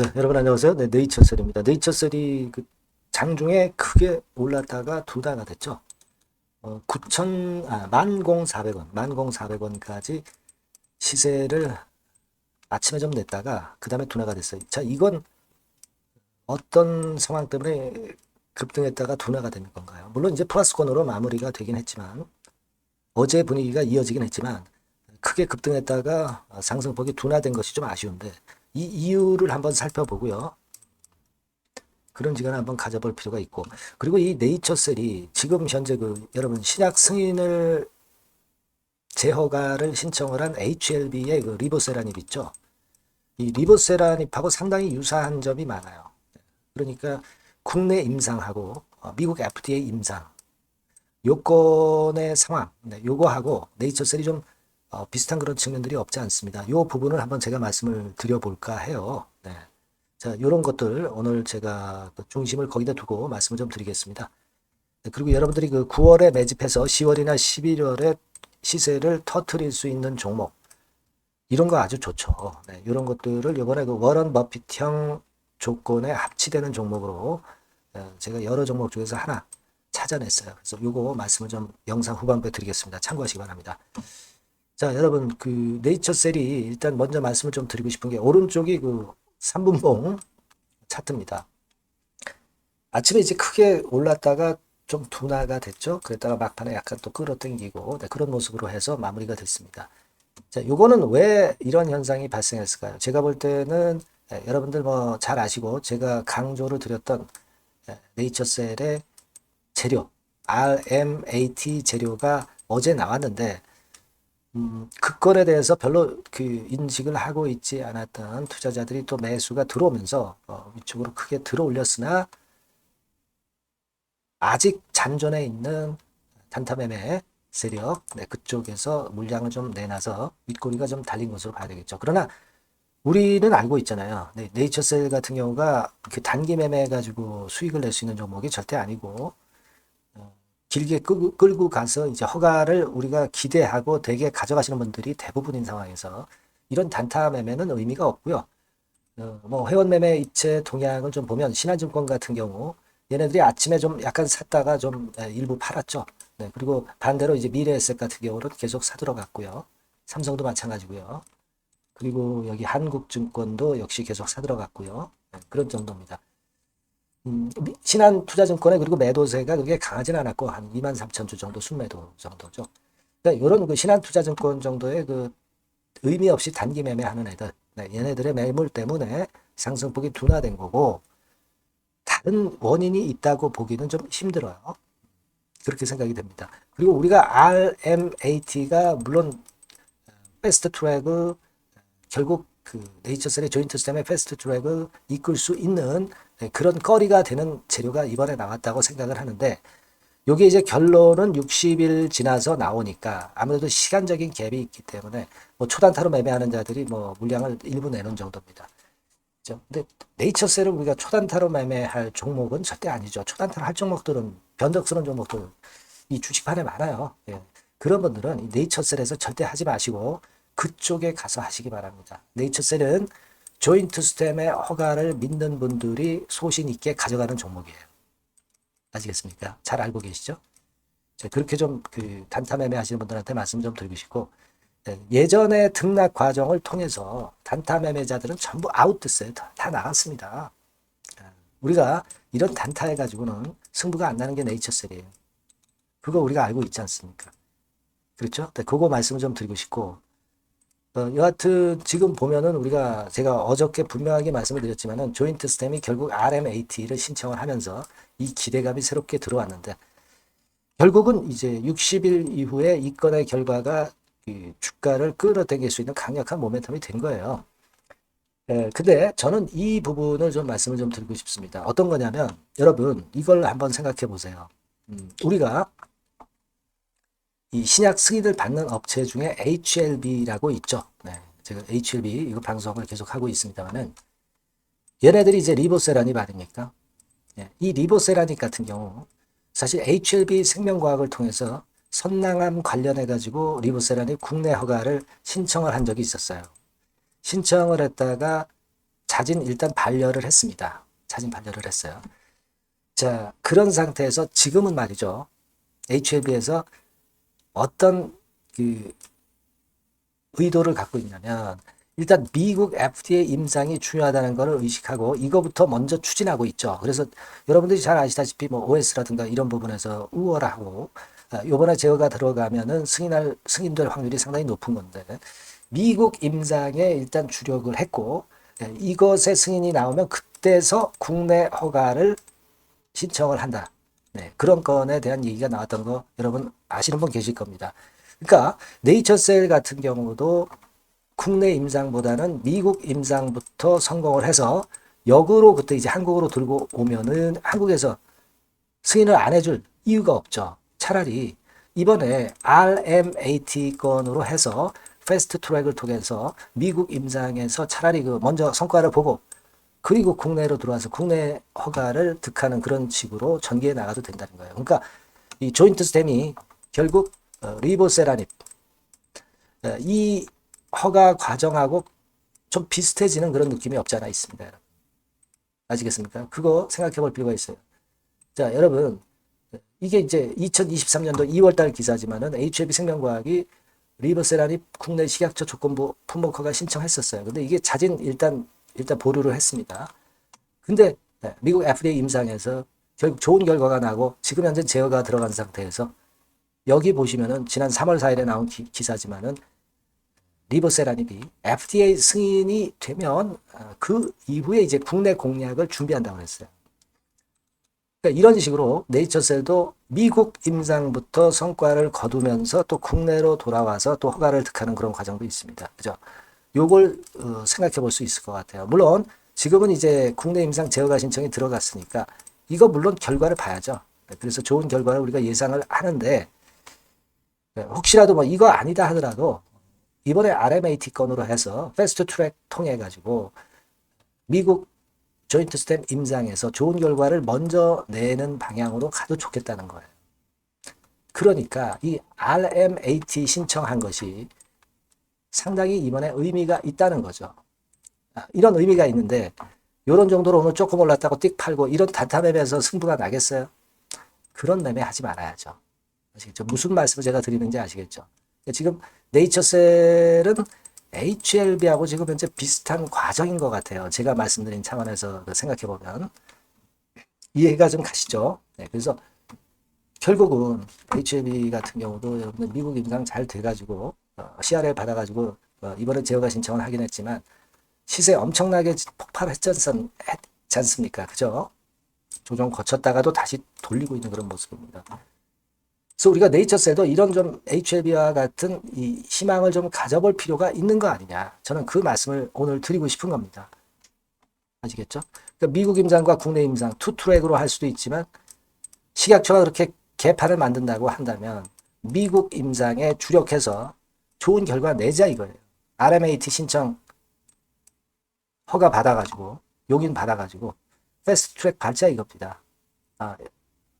네, 여러분 안녕하세요. 네, 네이처셀입니다. 네이처셀이 그 장중에 크게 올랐다가 둔화가 됐죠. 10,400원, 10,400원까지 시세를 아침에 좀 냈다가 그 다음에 둔화가 됐어요. 자, 이건 어떤 상황 때문에 급등했다가 둔화가 된 건가요? 물론 이제 플러스권으로 마무리가 되긴 했지만 어제 분위기가 이어지긴 했지만 크게 급등했다가 상승폭이 둔화된 것이 좀 아쉬운데 이 이유를 한번 살펴보고요. 그런 시간을 한번 가져볼 필요가 있고, 그리고 이 네이처셀이 지금 현재 그 여러분 신약 승인을 재허가를 신청을 한 HLB의 그 리보세라닙 있죠. 이 리보세라닙하고 상당히 유사한 점이 많아요. 그러니까 국내 임상하고 미국 FDA 임상 요건의 상황, 네, 요거하고 네이처셀이 좀 비슷한 그런 측면들이 없지 않습니다. 요 부분을 한번 제가 말씀을 드려볼까 해요. 네. 자, 요런 것들 오늘 제가 그 중심을 거기다 두고 말씀을 좀 드리겠습니다. 네, 그리고 여러분들이 그 9월에 매집해서 10월이나 11월에 시세를 터트릴 수 있는 종목, 이런 거 아주 좋죠. 네, 이런 것들을 이번에 그 워런 버핏형 조건에 합치되는 종목으로 제가 여러 종목 중에서 하나 찾아냈어요. 그래서 요거 말씀을 좀 영상 후반부에 드리겠습니다. 참고하시기 바랍니다. 자, 여러분 그 네이처셀이 일단 먼저 말씀을 좀 드리고 싶은 게 오른쪽이 그 3분봉 차트입니다. 아침에 이제 크게 올랐다가 좀 둔화가 됐죠. 그랬다가 막판에 약간 또 끌어당기고 네, 그런 모습으로 해서 마무리가 됐습니다. 자, 요거는 왜 이런 현상이 발생했을까요? 제가 볼 때는 여러분들 뭐 잘 아시고 제가 강조를 드렸던 네이처셀의 재료 RMAT 재료가 어제 나왔는데 그 건에 대해서 별로 그 인식을 하고 있지 않았던 투자자들이 또 매수가 들어오면서 위쪽으로 크게 들어 올렸으나 아직 잔존해 있는 단타 매매 세력, 네, 그쪽에서 물량을 좀 내놔서 윗꼬리가 좀 달린 것으로 봐야 되겠죠. 그러나 우리는 알고 있잖아요. 네, 네이처셀 같은 경우가 그 단기 매매 가지고 수익을 낼 수 있는 종목이 절대 아니고 길게 끌고 가서 이제 허가를 우리가 기대하고 되게 가져가시는 분들이 대부분인 상황에서 이런 단타 매매는 의미가 없고요. 뭐 회원 매매 입체 동향을 좀 보면 신한증권 같은 경우 얘네들이 아침에 좀 약간 샀다가 좀 일부 팔았죠. 네, 그리고 반대로 이제 미래에셋 같은 경우는 계속 사들어갔고요. 삼성도 마찬가지고요. 그리고 여기 한국증권도 역시 계속 사들어갔고요. 네, 그런 정도입니다. 신한투자증권의 그리고 매도세가 그렇게 강하진 않았고 한 23,000주 정도 순매도 정도죠. 그러니까 이런 그 신한투자증권 정도의 그 의미 없이 단기 매매하는 애들, 네, 얘네들의 매물 때문에 상승폭이 둔화된 거고 다른 원인이 있다고 보기는 좀 힘들어요. 그렇게 생각이 됩니다. 그리고 우리가 RMAT가 물론 패스트 트랙을 결국 그 네이처셀의 조인트 스템의 패스트 트랙을 이끌 수 있는 그런 거리가 되는 재료가 이번에 나왔다고 생각을 하는데 요게 이제 결론은 60일 지나서 나오니까 아무래도 시간적인 갭이 있기 때문에 뭐 초단타로 매매하는 자들이 뭐 물량을 일부 내는 정도입니다. 그죠? 근데 네이처셀을 우리가 초단타로 매매할 종목은 절대 아니죠. 초단타로 할 종목들은 변덕스러운 종목들 이 주식판에 많아요. 예. 그런 분들은 이 네이처셀에서 절대 하지 마시고 그쪽에 가서 하시기 바랍니다. 네이처셀은 조인트 스템의 허가를 믿는 분들이 소신 있게 가져가는 종목이에요. 아시겠습니까? 잘 알고 계시죠? 그렇게 좀 그 단타 매매 하시는 분들한테 말씀 좀 드리고 싶고 예전의 등락 과정을 통해서 단타 매매자들은 전부 아웃됐어요. 다 나갔습니다. 우리가 이런 단타 해가지고는 승부가 안 나는 게 네이처셀이에요. 그거 우리가 알고 있지 않습니까? 그렇죠? 네, 그거 말씀을 좀 드리고 싶고 여하튼 지금 보면은 우리가 제가 어저께 분명하게 말씀을 드렸지만은 조인트 스템이 결국 RMAT를 신청을 하면서 이 기대감이 새롭게 들어왔는데 결국은 이제 60일 이후에 이 건의 결과가 이 주가를 끌어당길 수 있는 강력한 모멘텀이 된 거예요. 근데 저는 이 부분을 좀 말씀을 좀 드리고 싶습니다. 어떤 거냐면 여러분 이걸 한번 생각해 보세요. 우리가 이 신약 승인을 받는 업체 중에 HLB라고 있죠. 네, 제가 HLB 이거 방송을 계속 하고 있습니다만은 얘네들이 이제 리보세라닉 아닙니까? 예, 이 리보세라닉 같은 경우 사실 HLB 생명과학을 통해서 선낭암 관련해 가지고 리보세라닉 국내 허가를 신청을 한 적이 있었어요. 신청을 했다가 자진 일단 반려를 했습니다. 자진 반려를 했어요. 자, 그런 상태에서 지금은 말이죠. HLB에서 어떤 그 의도를 갖고 있냐면 일단 미국 FDA 임상이 중요하다는 것을 의식하고 이거부터 먼저 추진하고 있죠. 그래서 여러분들이 잘 아시다시피 뭐 OS라든가 이런 부분에서 우월하고 요번에 제어가 들어가면은 승인될 확률이 상당히 높은 건데 미국 임상에 일단 주력을 했고 이것의 승인이 나오면 그때서 국내 허가를 신청을 한다. 네, 그런 건에 대한 얘기가 나왔던 거 여러분 아시는 분 계실 겁니다. 그러니까 네이처셀 같은 경우도 국내 임상보다는 미국 임상부터 성공을 해서 역으로 그때 이제 한국으로 들고 오면은 한국에서 승인을 안 해줄 이유가 없죠. 차라리 이번에 RMAT 건으로 해서 패스트 트랙을 통해서 미국 임상에서 차라리 그 먼저 성과를 보고 그리고 국내로 들어와서 국내 허가를 득하는 그런 식으로 전개해 나가도 된다는 거예요. 그러니까 이 조인트 스템이 결국 리보세라닙 이 허가 과정하고 좀 비슷해지는 그런 느낌이 없지 않아 있습니다. 여러분. 아시겠습니까? 그거 생각해 볼 필요가 있어요. 자, 여러분 이게 이제 2023년도 2월달 기사지만은 HLB 생명과학이 리보세라닙 국내 식약처 조건부 품목 허가 신청했었어요. 근데 이게 자진 일단 보류를 했습니다. 근데 미국 FDA 임상에서 결국 좋은 결과가 나고 지금 현재 제어가 들어간 상태에서 여기 보시면은 지난 3월 4일에 나온 기사지만은 리보세라닙이 FDA 승인이 되면 그 이후에 이제 국내 공략을 준비한다고 했어요. 그러니까 이런 식으로 네이처셀도 미국 임상부터 성과를 거두면서 또 국내로 돌아와서 또 허가를 득하는 그런 과정도 있습니다. 그죠? 요걸 생각해 볼 수 있을 것 같아요. 물론 지금은 이제 국내 임상 제어가 신청이 들어갔으니까 이거 물론 결과를 봐야죠. 그래서 좋은 결과를 우리가 예상을 하는데 혹시라도 뭐 이거 아니다 하더라도 이번에 RMAT 건으로 해서 패스트 트랙 통해 가지고 미국 조인트 스템 임상에서 좋은 결과를 먼저 내는 방향으로 가도 좋겠다는 거예요. 그러니까 이 RMAT 신청한 것이 상당히 이번에 의미가 있다는 거죠. 이런 의미가 있는데 이런 정도로 오늘 조금 올랐다고 띡 팔고 이런 단타 매매에서 승부가 나겠어요? 그런 매매 하지 말아야죠. 아시겠죠? 무슨 말씀을 제가 드리는지 아시겠죠? 지금 네이처셀은 HLB하고 지금 현재 비슷한 과정인 것 같아요. 제가 말씀드린 차원에서 생각해 보면 이해가 좀 가시죠? 네, 그래서 결국은 HLB 같은 경우도 여러분들 미국 임상 잘 돼가지고 CRL 받아가지고 이번에 제어가 신청을 하긴 했지만 시세 엄청나게 폭발했지 않습니까? 그죠? 조정 거쳤다가도 다시 돌리고 있는 그런 모습입니다. 그래서 우리가 네이처셀도 이런 좀 HLB와 같은 이 희망을 좀 가져볼 필요가 있는 거 아니냐. 저는 그 말씀을 오늘 드리고 싶은 겁니다. 아시겠죠? 그러니까 미국 임상과 국내 임상 투 트랙으로 할 수도 있지만 식약처가 그렇게 개판을 만든다고 한다면 미국 임상에 주력해서 좋은 결과 내자 이거예요. RMAT 신청 허가 받아가지고 용인 받아가지고 패스트 트랙 발자 이겁니다.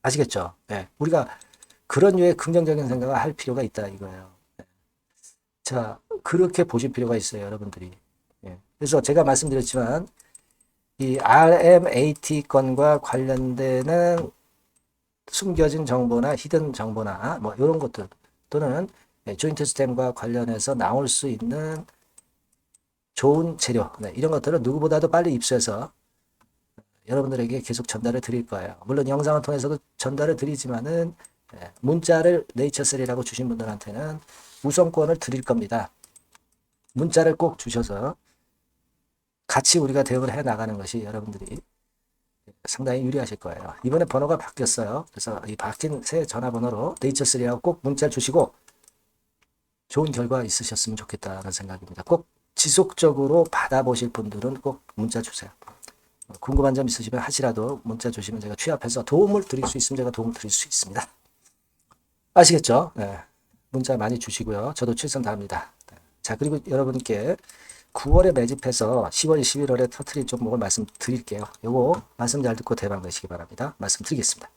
아시겠죠? 네. 우리가 그런 류의 긍정적인 생각을 할 필요가 있다 이거예요. 네. 자, 그렇게 보실 필요가 있어요, 여러분들이. 네. 그래서 제가 말씀드렸지만 이 RMAT 건과 관련되는 숨겨진 정보나 히든 정보나 뭐 이런 것들 또는 조인트 스템과 관련해서 나올 수 있는 좋은 재료 이런 것들을 누구보다도 빨리 입수해서 여러분들에게 계속 전달을 드릴 거예요. 물론 영상을 통해서도 전달을 드리지만은 문자를 네이처셀이라고 주신 분들한테는 우선권을 드릴 겁니다. 문자를 꼭 주셔서 같이 우리가 대응을 해 나가는 것이 여러분들이 상당히 유리하실 거예요. 이번에 번호가 바뀌었어요. 그래서 이 바뀐 새 전화번호로 네이처셀이라고 꼭 문자 주시고 좋은 결과 있으셨으면 좋겠다는 생각입니다. 꼭 지속적으로 받아보실 분들은 꼭 문자 주세요. 궁금한 점 있으시면 하시라도 문자 주시면 제가 취합해서 도움을 드릴 수 있으면 제가 도움을 드릴 수 있습니다. 아시겠죠? 네. 문자 많이 주시고요. 저도 최선 다합니다. 자, 그리고 여러분께 9월에 매집해서 10월, 11월에 터트릴 종목을 말씀드릴게요. 요거 말씀 잘 듣고 대박 내시기 바랍니다. 말씀드리겠습니다.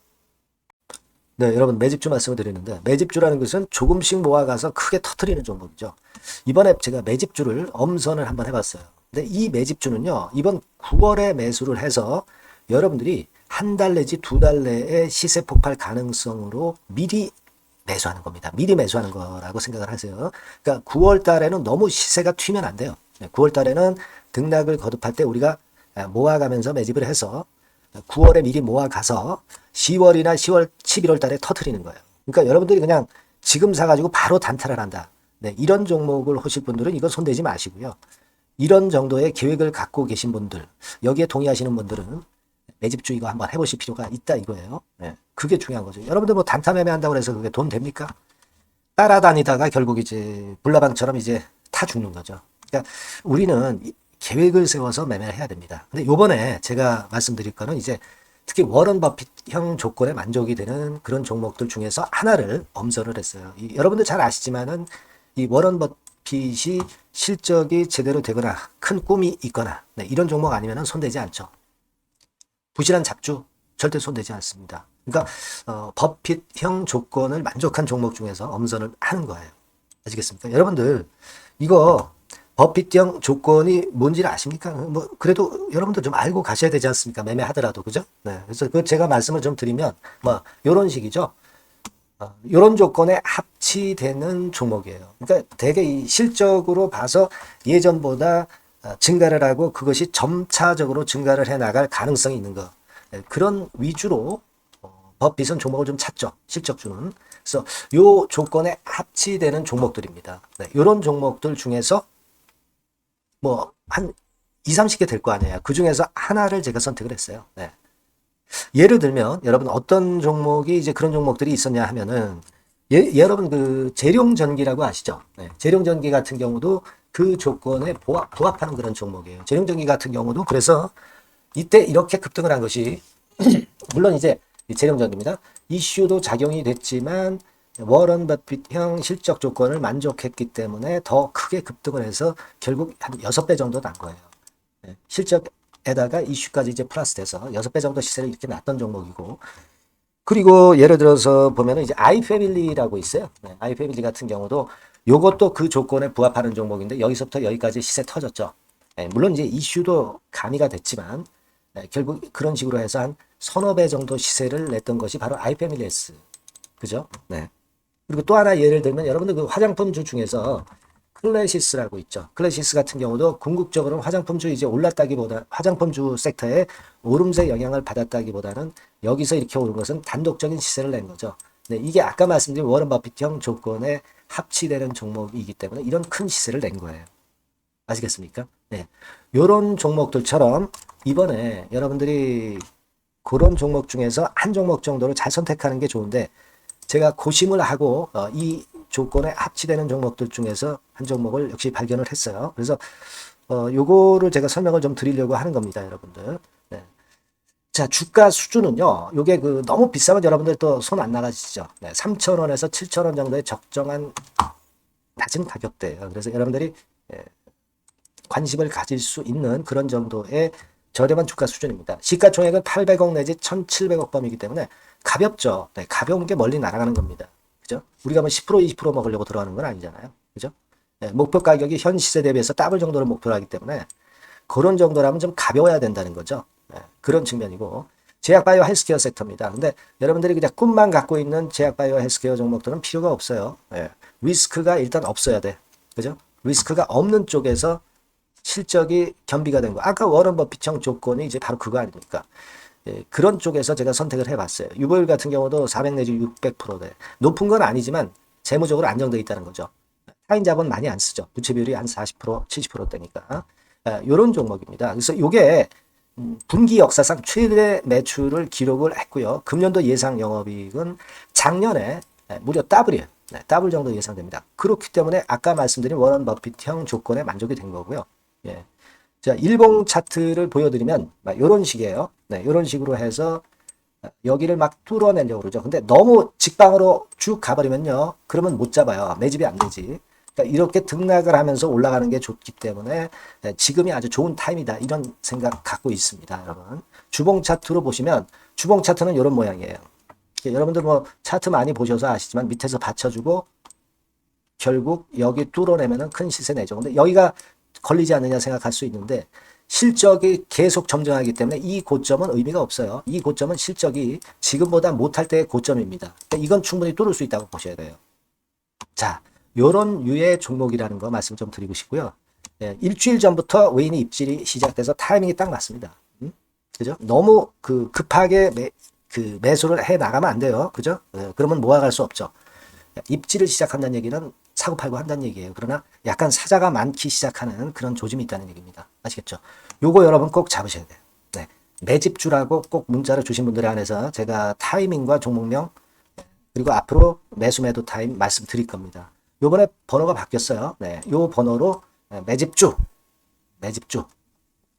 네, 여러분 매집주 말씀을 드리는데 매집주라는 것은 조금씩 모아가서 크게 터트리는 종목이죠. 이번에 제가 매집주를 엄선을 한번 해봤어요. 근데 이 매집주는요, 이번 9월에 매수를 해서 여러분들이 한 달 내지 두 달 내에 시세 폭발 가능성으로 미리 매수하는 겁니다. 미리 매수하는 거라고 생각을 하세요. 그러니까 9월 달에는 너무 시세가 튀면 안 돼요. 9월 달에는 등락을 거듭할 때 우리가 모아가면서 매집을 해서 9월에 미리 모아가서 10월이나 10월, 11월 달에 터트리는 거예요. 그러니까 여러분들이 그냥 지금 사가지고 바로 단타를 한다. 네, 이런 종목을 하실 분들은 이거 손대지 마시고요. 이런 정도의 계획을 갖고 계신 분들, 여기에 동의하시는 분들은 매집주 이거 한번 해보실 필요가 있다 이거예요. 네, 그게 중요한 거죠. 여러분들 뭐 단타 매매한다고 해서 그게 돈 됩니까? 따라다니다가 결국 이제 불나방처럼 이제 타 죽는 거죠. 그러니까 우리는 계획을 세워서 매매를 해야 됩니다. 근데 요번에 제가 말씀드릴 거는 이제 특히 워런 버핏형 조건에 만족이 되는 그런 종목들 중에서 하나를 엄선을 했어요. 여러분들 잘 아시지만은 이 워런 버핏이 실적이 제대로 되거나 큰 꿈이 있거나 네, 이런 종목 아니면은 손대지 않죠. 부실한 잡주 절대 손대지 않습니다. 그러니까 버핏형 조건을 만족한 종목 중에서 엄선을 하는 거예요. 아시겠습니까? 여러분들 이거 버핏형 조건이 뭔지를 아십니까? 뭐 그래도 여러분들 좀 알고 가셔야 되지 않습니까? 매매하더라도 그죠? 네, 그래서 그 제가 말씀을 좀 드리면 뭐 이런 식이죠. 이런 조건에 합치되는 종목이에요. 그러니까 되게 이 실적으로 봐서 예전보다 증가를 하고 그것이 점차적으로 증가를 해 나갈 가능성이 있는 거. 그런 위주로 버핏은 종목을 좀 찾죠. 실적주는. 그래서 요 조건에 합치되는 종목들입니다. 네, 이런 종목들 중에서 뭐 한 2, 30개 될 거 아니에요. 그 중에서 하나를 제가 선택을 했어요. 네. 예를 들면 여러분 어떤 종목이 이제 그런 종목들이 있었냐 하면은 여러분 그 재룡전기라고 아시죠? 네. 재룡전기 같은 경우도 그 조건에 부합하는 그런 종목이에요. 재룡전기 같은 경우도 그래서 이때 이렇게 급등을 한 것이 물론 이제 재룡전기입니다. 이슈도 작용이 됐지만 워런 버핏형 실적 조건을 만족했기 때문에 더 크게 급등을 해서 결국 한 6배 정도 난 거예요. 네. 실적에다가 이슈까지 이제 플러스 돼서 6배 정도 시세를 이렇게 났던 종목이고 그리고 예를 들어서 보면은 이제 아이패밀리라고 있어요. 네. 아이패밀리 같은 경우도 요것도 그 조건에 부합하는 종목인데 여기서부터 여기까지 시세 터졌죠. 네. 물론 이제 이슈도 가미가 됐지만 네. 결국 그런 식으로 해서 한 서너 배 정도 시세를 냈던 것이 바로 아이패밀리스. 그죠? 네. 그리고 또 하나 예를 들면 여러분들 그 화장품주 중에서 클래시스라고 있죠. 클래시스 같은 경우도 궁극적으로는 화장품주 이제 올랐다기보다 화장품주 섹터에 오름세 영향을 받았다기보다는 여기서 이렇게 오른 것은 단독적인 시세를 낸 거죠. 네, 이게 아까 말씀드린 워런 버핏형 조건에 합치되는 종목이기 때문에 이런 큰 시세를 낸 거예요. 아시겠습니까? 네. 요런 종목들처럼 이번에 여러분들이 그런 종목 중에서 한 종목 정도를 잘 선택하는 게 좋은데 제가 고심을 하고 이 조건에 합치되는 종목들 중에서 한 종목을 역시 발견을 했어요. 그래서 요거를 제가 설명을 좀 드리려고 하는 겁니다, 여러분들. 네. 자, 주가 수준은요. 요게 그 너무 비싸면 여러분들 또 손 안 나가시죠. 네, 3,000원에서 7,000원 정도의 적정한 낮은 가격대예요. 그래서 여러분들이 관심을 가질 수 있는 그런 정도의 저렴한 주가 수준입니다. 시가총액은 800억 내지 1,700억 범이기 때문에 가볍죠. 네, 가벼운 게 멀리 날아가는 겁니다. 그죠? 우리가 뭐 10%, 20% 먹으려고 들어가는 건 아니잖아요. 그죠? 네, 목표 가격이 현 시세 대비해서 더블 정도를 목표로 하기 때문에 그런 정도라면 좀 가벼워야 된다는 거죠. 네, 그런 측면이고 제약바이오 헬스케어 섹터입니다. 근데 여러분들이 그냥 꿈만 갖고 있는 제약바이오 헬스케어 종목들은 필요가 없어요. 네, 리스크가 일단 없어야 돼. 그죠? 리스크가 없는 쪽에서 실적이 겸비가 된 거. 아까 워런 버핏형 조건이 이제 바로 그거 아닙니까? 예, 그런 쪽에서 제가 선택을 해봤어요. 유보율 같은 경우도 400 내지 600%대. 높은 건 아니지만 재무적으로 안정되어 있다는 거죠. 타인 자본 많이 안 쓰죠. 부채 비율이 한 40%, 70%대니까. 이런 종목입니다. 그래서 이게 분기 역사상 최대 매출을 기록을 했고요. 금년도 예상 영업이익은 작년에 무려 더블이에요. 네, 더블 정도 예상됩니다. 그렇기 때문에 아까 말씀드린 워런 버핏형 조건에 만족이 된 거고요. 예. 자, 일봉 차트를 보여드리면 이런 식이에요. 네, 이런 식으로 해서 여기를 막 뚫어내려고 그러죠. 근데 너무 직방으로 쭉 가버리면요. 그러면 못 잡아요. 매집이 안 되지. 그러니까 이렇게 등락을 하면서 올라가는 게 좋기 때문에 지금이 아주 좋은 타임이다. 이런 생각 갖고 있습니다. 여러분. 주봉 차트로 보시면 주봉 차트는 이런 모양이에요. 여러분들 뭐 차트 많이 보셔서 아시지만 밑에서 받쳐주고 결국 여기 뚫어내면은 큰 시세 내죠. 근데 여기가 걸리지 않느냐 생각할 수 있는데 실적이 계속 정정하기 때문에 이 고점은 의미가 없어요. 이 고점은 실적이 지금보다 못할 때의 고점입니다. 그러니까 이건 충분히 뚫을 수 있다고 보셔야 돼요. 자, 요런 유의 종목이라는 거 말씀 좀 드리고 싶고요. 예, 일주일 전부터 외인이 입질이 시작돼서 타이밍이 딱 맞습니다. 그죠? 너무 급하게 매수를 해 나가면 안 돼요. 그죠? 예, 그러면 모아갈 수 없죠. 입지를 시작한다는 얘기는 사고 팔고 한다는 얘기예요. 그러나 약간 사자가 많기 시작하는 그런 조짐이 있다는 얘기입니다. 아시겠죠? 요거 여러분 꼭 잡으셔야 돼요. 네. 매집주라고 꼭 문자를 주신 분들에 한해서 제가 타이밍과 종목명 그리고 앞으로 매수 매도 타임 말씀드릴 겁니다. 요번에 번호가 바뀌었어요. 네. 요 번호로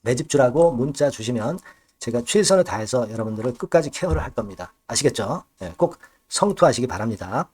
매집주라고 문자 주시면 제가 최선을 다해서 여러분들을 끝까지 케어를 할 겁니다. 아시겠죠? 네. 꼭 성투하시기 바랍니다.